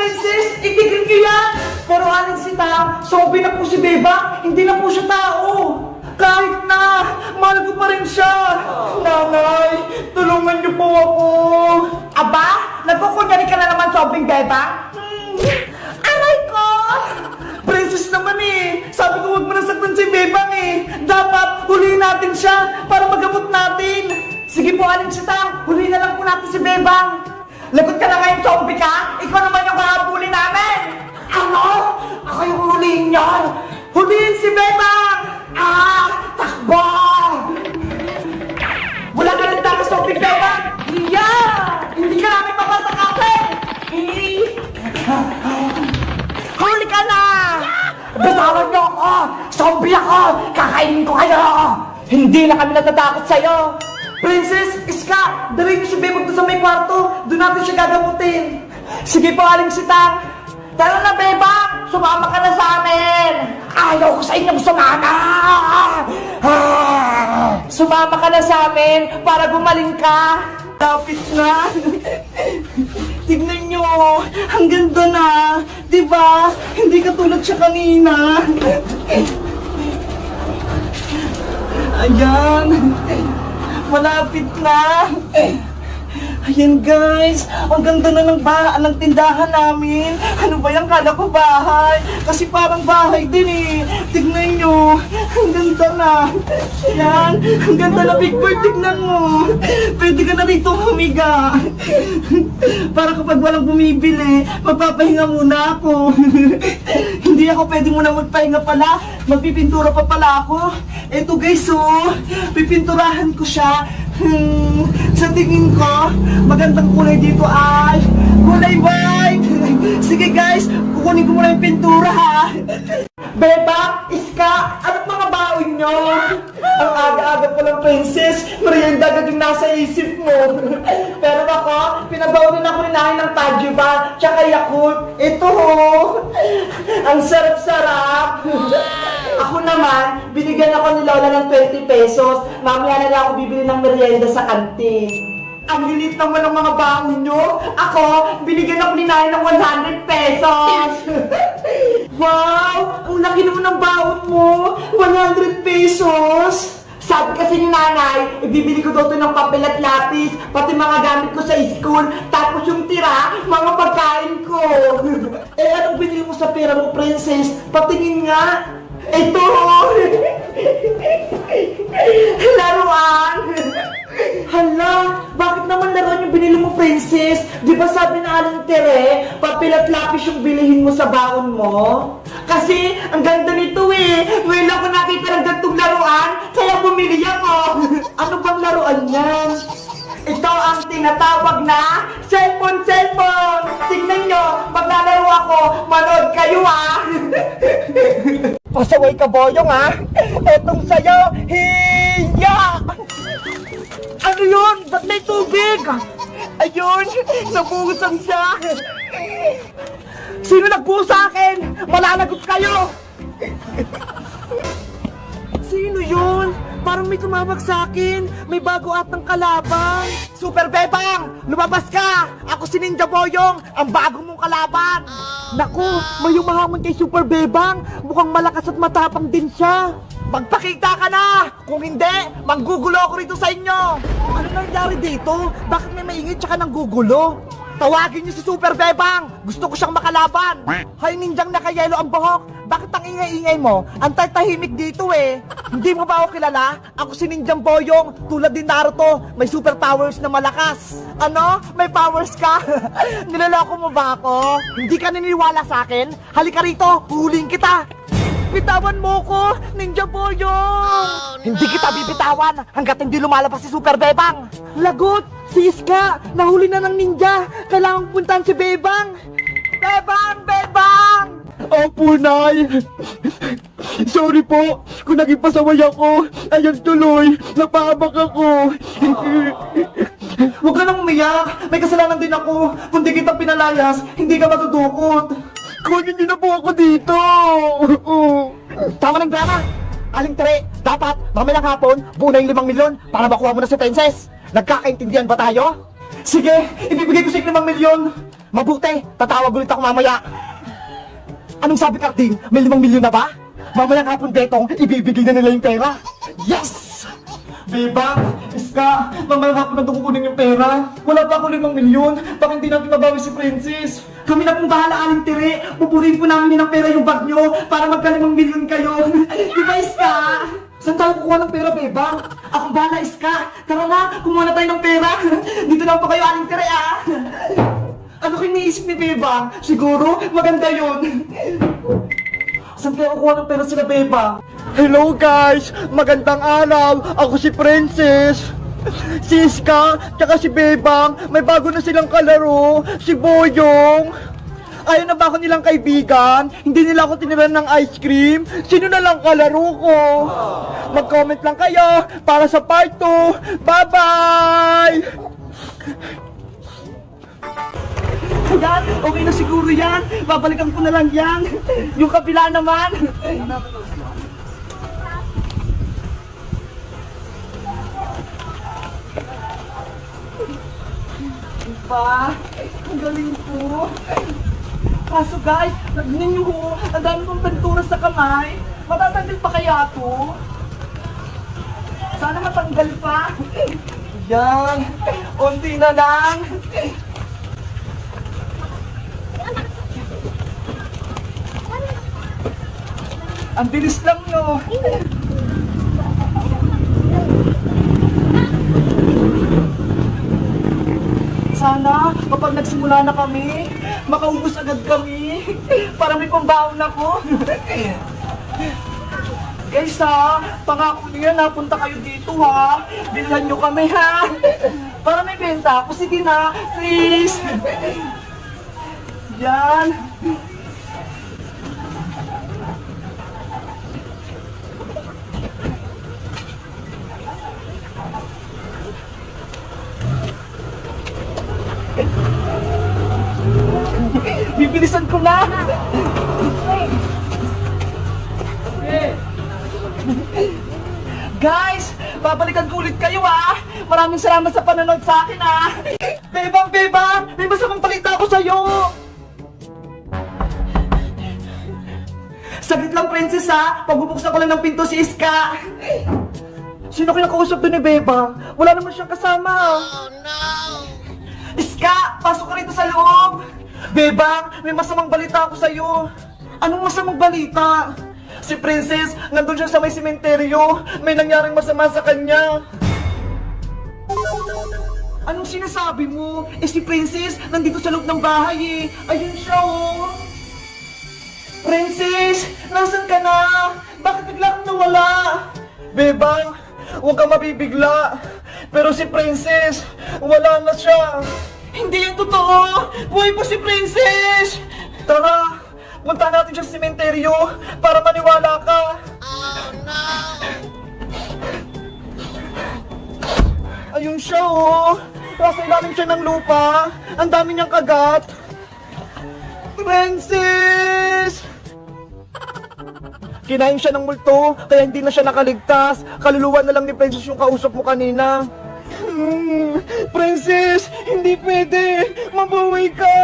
Princess, itigil niyo yan! Pero aling sita, zombie na po si Bebang, hindi na po siya tao! Kahit na, mahal ko pa rin siya! Nanay, tulungan niyo po ako! Aba, nagkukunyari ka na naman zombie Bebang? Aray ko! Princess naman eh! Sabi ko huwag mo nasaktan si Bebang eh! Dapat huliin natin siya para magamot natin! Sige po aling sita, huliin na lang po natin si Bebang! Lagot ka na ngayon, zombie ka? Ikaw naman yung kahabulin namin! Ano? Ako yung huliin yan! Huliin si Bebang! Takbo! Wala ka rin tayo, zombie Bebang! Hindi ka namin mapatakasin! Huli ka na! Bitawan niyo ako! Zombie ako! Kakainin ko kayo! Hindi na kami natatakot sa'yo! Princess, Iska, dalhin niyo si Bebang doon sa may kwarto. Doon natin siya gagamutin. Sige po, aling sitang. Tara na, Bebang! Sumama ka na sa amin! Ayaw ko sa inyong sumama! Sumama ka na sa amin para gumaling ka. Tapit na. Tignan nyo, ang ganda na. Diba? Hindi katulad siya kanina. Ayan. Malapit na. Ayan guys, ang ganda na ng tindahan namin. Ano ba yan? Kala ko bahay. Kasi parang bahay din eh. Tignan nyo, ang ganda na. Ayan, ang ganda na Big Bird, tignan mo. Pwede ka na rito humiga. Para kapag walang bumibili, magpapahinga muna ako. Hindi ako pwede muna magpahinga pala. Magpipintura pa pala ako. Eto guys, oh, pipinturahan ko siya. Sa tingin ko, magandang kulay dito ay kulay white. Sige guys, kukunin ko muna yung pintura ha. Bebang, Iska, anong mga baon nyo? Ang aga-aga pa lang, Princess. Merienda agad yung nasa isip mo. Pero ako, pinabaon rin ako ninahin ng Tajuba, tsaka Yakult. Ito ho, ang sarap-sarap. Ako naman, binigyan ako ni Lola ng 20 pesos. Mamaya na lang ako bibili ng merienda sa kantin. Ang lilit naman ng mga baon nyo. Ako, binigyan ako ni Nanay ng 100 pesos. Wow! Ang laki naman ng baon mo. 100 pesos. Sabi kasi ni Nanay, ibibili ko daw ito ng papel at lapis, pati mga gamit ko sa school, tapos yung tira, mga pagkain ko. Anong binili mo sa pera mo, Princess? Patingin nga. Ito! Laruan! Hala, bakit naman laruan yung binili mo, Princess? Di ba sabi na Aling Tere, papel at lapis yung bilihin mo sa baon mo? Kasi, ang ganda nito eh. Ngayon ako nakita ng gantong laruan, kaya bumili ako. Ano bang laruan yan? Ito ang tinatawag na cellphone. Tingnan nyo, maglalaro ako, manood kayo ah. Pasaway ka, Boyong ha? Etong sayo, hiya! Ano yun? Ba't may tubig? Ayun, nabuhusan siya. Sino nagbuhos sa akin? Malalagot kayo! Sino yun? Parang may tumawag sa akin. May bago atang kalaban. Super Bebang! Lumabas ka! Ako si Ninja Boyong, ang bago mong kalaban! Naku, may umahamon kay Super Bebang. Mukhang malakas at matapang din siya. Magpakita ka na! Kung hindi, manggugulo ako rito sa inyo! Ano nangyari dito? Bakit may maingit tsaka nanggugulo? Tawagin niyo si Super Bebang! Gusto ko siyang makalaban! Hay, ninjang nakayelo ang buhok! Bakit ang ingay-ingay mo? Ang tahimik dito eh! Hindi mo ba ako kilala? Ako si Ninjang Boyong, tulad din Naruto, may superpowers na malakas! Ano? May powers ka? Niloloko mo ba ako? Hindi ka naniniwala sa akin? Halika rito, huhulihin kita! Bitawan mo ko, Ninja Boyong! Oh, no. Hindi kita bibitawan hanggat hindi lumalabas si Super Bebang! Lagot! Si Iska! Nahuli na ng ninja! Kailangang puntahan si Bebang! Bebang! Opo, Nay! Sorry po kung naging pasaway ako. Ayan tuloy, napahabak ako. Huwag ka nang umiyak. May kasalanan din ako. Kung di kita pinalayas, hindi ka matudukot. Kunin niyo na po ako dito. Tama ng drama. Aling Tere, dapat mamayang hapon, buo na yung 5 milyon para makuha mo na si Princess. Nagkakaintindihan ba tayo? Sige, ibibigay ko sa 5 milyon. Mabuti, tatawag ulit ako mamaya. Anong sabi, Carding? May 5 milyon na ba? Mamaya hapon, Betong, ibibigay na nila yung pera. Yes! Bebang, Iska, mamaya hapon na doon kukunin yung pera. Wala pa ako 5 milyon, baka hindi natin mabawi si Princess. Kami na pong bahala, Aling Tire. Pupurin po namin ng pera yung bag nyo para magka 5 milyon kayo. Di ba, Iska? Saan tayo kukuha ng pera, Bebang? Akong bahala, Iska. Tara na, kumuha na tayo ng pera. Dito lang po kayo, Aling Tire, ah. Ano kayo iniisip ni Bebang? Siguro, maganda yun. Saan kaya kukuha ng pera sila, Bebang? Hello guys! Magandang araw! Ako si Princess! Si Iska, tsaka si Bebang, may bago na silang kalaro, si Boyong! Ayaw na ba ako nilang kaibigan? Hindi nila ako tiniran ng ice cream? Sino na lang kalaro ko? Mag-comment lang kayo para sa part 2! Bye-bye! Yan, okay na siguro yan. Babalikan ko na lang yan. Yung kabila naman. Diba? Ang galing po. Kaso guys, nagnan nyo ho, ang dami kong pintura sa kamay. Matatanggal pa kaya to? Sana matanggal pa. Yan, unti na lang. Ang bilis lang, no? Sana, kapag nagsimula na kami, makaubos agad kami. Para may pambaon ako. Guys ha, pangako niyo napunta kayo dito ha. Bilhan nyo kami ha. Para may benta ako. Sige na, please. Yan. Bibilisan ko na! Guys! Babalikan ko ulit kayo ah! Maraming salamat sa panonood sa akin ah! Bebang! Bebang! May masamang balita ako sa'yo! Saglit lang, Princess ah! Pagbubuksan ko lang ng pinto si Iska! Sino kinakausap doon ni Bebang? Wala naman siyang kasama ah! Oh no! Iska! Pasok ka rito sa loob! Bebang, may masamang balita ako sa'yo. Anong masamang balita? Si Princess, nandun siya sa may sementeryo. May nangyaring masama sa kanya. Anong sinasabi mo? Eh si Princess, nandito sa loob ng bahay eh. Ayun siya oh. Princess, nasan ka na? Bakit bigla kang nawala? Bebang, huwag kang mabibigla. Pero si Princess, wala na siya. Hindi yan totoo! Buhay pa si Princess! Tara! Punta natin siya sa sementeryo para maniwala ka! Oh no! Ayun siya oh! Nasa ilalim siya ng lupa! Ang dami niyang kagat! Princess! Kinain siya ng multo, kaya hindi na siya nakaligtas. Kaluluwa na lang ni Princess yung kausap mo kanina. Princess, hindi pwede! Mabuhay ka!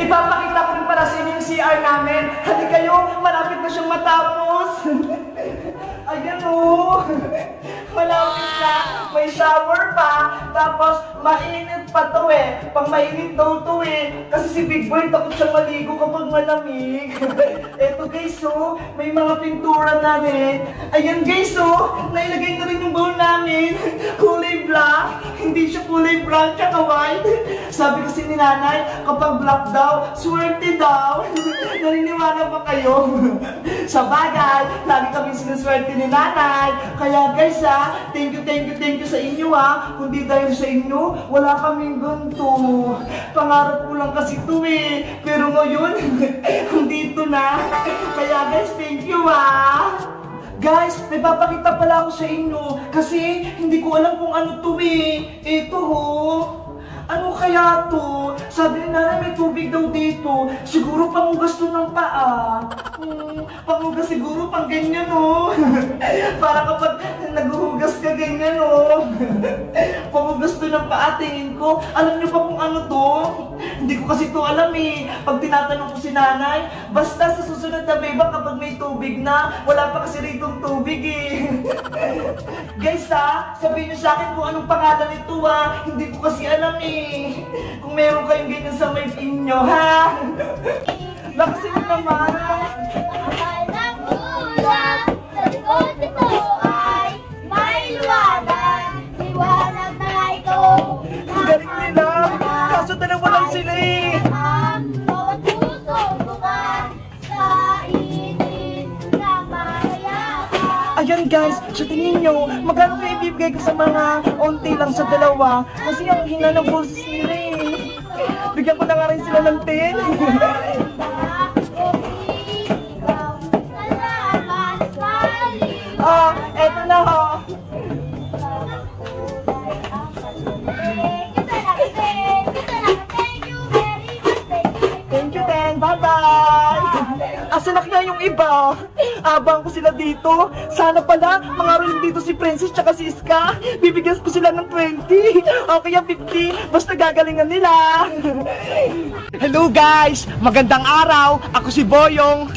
Ipapakita ko rin para sa inyo yung CR namin. Hali kayo, malapit na siyang matapos. Ayan o. Malapit na. May shower pa. Tapos, mainit pa to eh. Pang mainit daw to eh. Kasi si Big Boy takot siyang maligo kapag malamig. Eto guys oh, may mga pintura na rin. Ayan guys oh, nailagay na rin yung bowl namin. Kulay black. Hindi siya kulay brown tsaka white. Sabi kasi ni nanay, kapag black daw, swerte daw. Naniniwala ba kayo? Sa bagay, lagi kami sinuswerte ni nanay. Kaya guys thank you sa inyo Kundi dahil sa inyo, wala kaming ganito. Pangarap ko lang kasi ito eh. Pero ngayon, dito na. Kaya guys, thank you Guys, may papakita pala ako sa inyo. Kasi hindi ko alam kung ano to eh. Ito Ano kaya to? Sabi ni nanay may tubig daw dito. Siguro pangugas to ng paa. Pangugas siguro pang ganyan, oh. Para kapag naghuhugas ka ganyan, oh. Pangugas to ng paa, tingin ko. Alam niyo pa kung ano to? Hindi ko kasi to alam eh. Pag tinatanong ko si nanay, basta sa susunod na beba kapag may tubig na, wala pa kasi rito tubig eh. Guys ha, sabihin niyo sa akin kung anong pangalan nito ha. Hindi ko kasi alam eh. Kung meron kayong ganyan sa may inyo, ha? Lakasin mo naman. Kapal ng ulan, sa likod nito ay may liwanag. Liwanag na ito. Ang galing nila. Kaso dalawa lang sila eh. Ang bawat puso bukas sa init na mayayakap. Ayan guys, sa tingin nyo, magkano kayo ibibigay ko sa mga onti lang sa dalawa? Kasi ang hina ng boses nila eh. Bigyan ko na nga rin sila ng 10. Eto na ho. Thank you, Ten. Bye-bye. Asa na kaya yung iba? Abang ko sila dito. Sana pala, mangaroling dito si Princess tsaka si Iska. Bibigyan ko sila ng 20. O kaya 50. Basta gagalingan nila. Hello guys! Magandang araw! Ako si Boyong.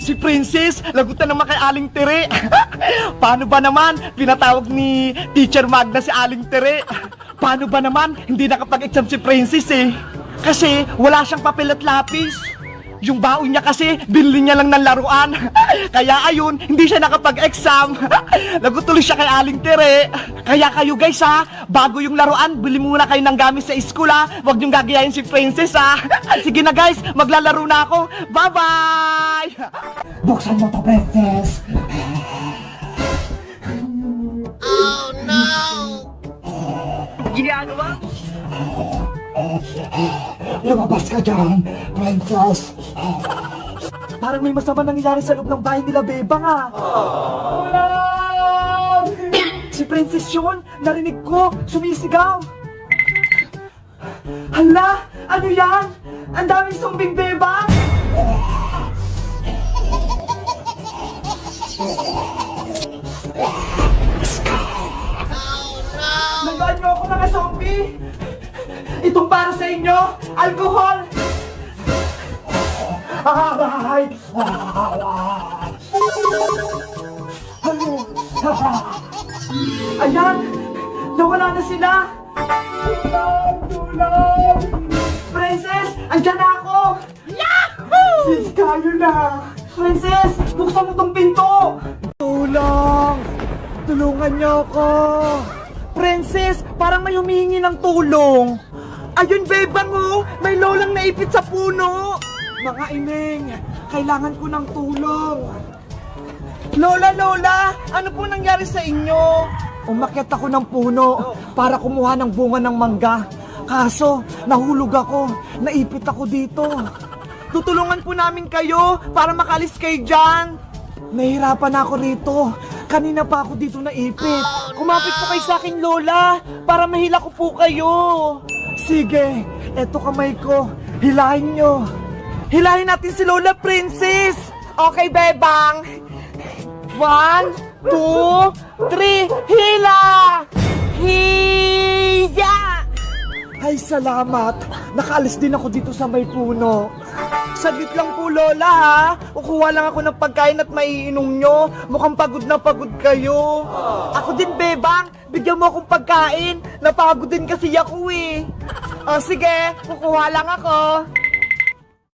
Si Princess, lagutan naman kay Aling Tere. Paano ba naman, pinatawag ni Teacher Magna si Aling Tere? Paano ba naman, hindi nakapag-exam si Princess eh? Kasi wala siyang papel at lapis. Yung baon niya kasi, binili niya lang ng laruan. Kaya ayun, hindi siya nakapag-exam. Lagot tuloy siya kay Aling Tere. Kaya kayo guys ha, bago yung laruan, bili muna kayo ng gamit sa school ha. Huwag niyong gagayahin si Princess ha. Sige na guys, maglalaro na ako. Bye-bye! Buksan mo to, Princess. Oh no! Ginagawa? Lumabas ka dyan, Princess. Parang may masama nangyayari sa loob ng bahay nila, Bebang ah. Ulam! Si Princess yun, narinig ko, sumisigaw. Hala, ano yan? Ang daming zombing, Bebang! Nandaan niyo ako mga zombie! Itong para sa inyo, alcohol! Ay! Ayan! Nawala na sila! Tulong! Princess! Andyan na ako! Yahoo! Sis, kayo na! Princess! Buksan mo tong pinto! Tulong! Tulungan niyo ako! Princess! Parang may humihingi ng tulong! Ayun, Bebang, oh! May lolang naipit sa puno! Mga ineng, kailangan ko ng tulong! Lola, Lola! Ano po nangyari sa inyo? Umakyat ako ng puno para kumuha ng bunga ng mangga. Kaso, nahulog ako. Naipit ako dito. Tutulungan po namin kayo para makalis kayo dyan. Nahihirapan ako rito. Kanina pa ako dito naipit. Kumapit po kayo sa akin, Lola, para mahila ko po kayo. Sige, eto kamay ko. Hilahin nyo. Hilahin natin si Lola Princess. Okay, Bebang. 1, 2, 3, hila! Hiya! Ay, salamat. Nakaalis din ako dito sa may puno. Saglit lang po, Lola, ha? Kukuha lang ako ng pagkain at maiinom nyo. Mukhang pagod na pagod kayo. Ako din, Bebang. Bigyan mo akong pagkain. Napagod din kasi ako, eh. O, sige. Kukuha lang ako.